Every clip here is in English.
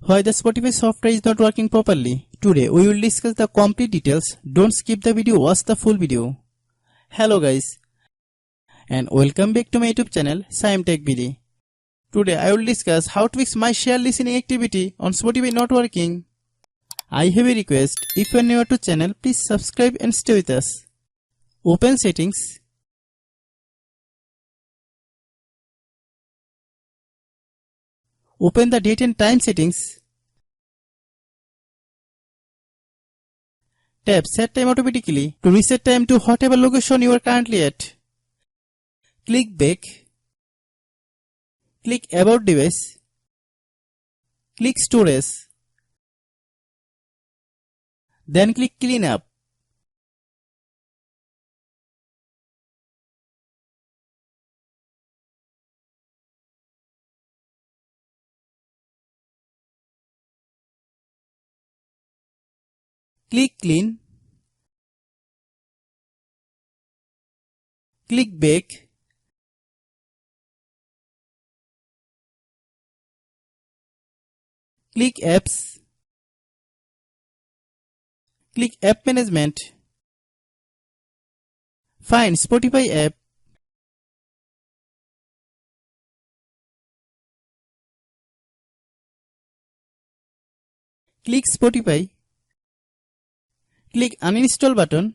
Why the Spotify software is not working properly. Today we will discuss the complete details. Don't skip the video, watch the full video. Hello guys and welcome back to my YouTube channel Shaem TechBD. Today I will discuss how to fix my share listening activity on Spotify not working. I have a request. If you are new to channel, please subscribe and stay with us. Open settings. Open the date and time settings. Tap set time automatically to reset time to whatever location you are currently at. Click back. Click about device. Click storage. Then click clean up. Click clean. Click back. Click apps. Click app management. Find Spotify app. Click Spotify. Click uninstall button.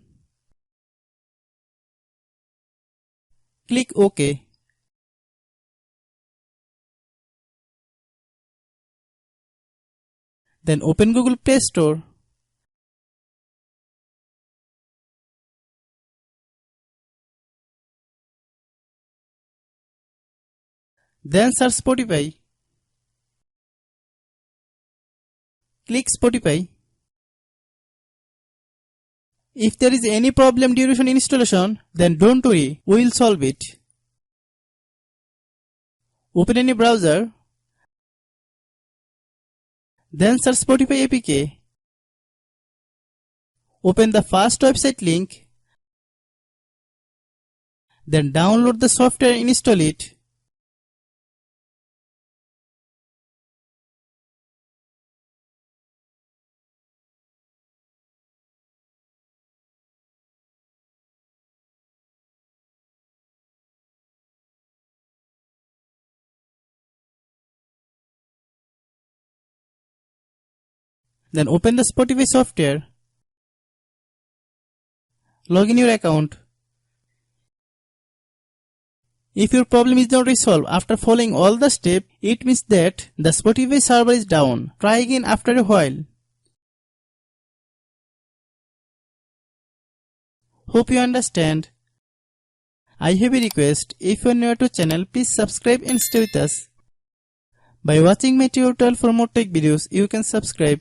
Click OK. Then open Google Play Store. Then search Spotify. Click Spotify. If there is any problem during installation, then don't worry, we will solve it. Open any browser. Then search Spotify APK. Open the first website link. Then download the software and install it. Then open the Spotify software. Log in your account. If your problem is not resolved after following all the steps, it means that the Spotify server is down. Try again after a while. Hope you understand. I have a request. If you are new to channel, please subscribe and stay with us. By watching my tutorial for more tech videos, you can subscribe.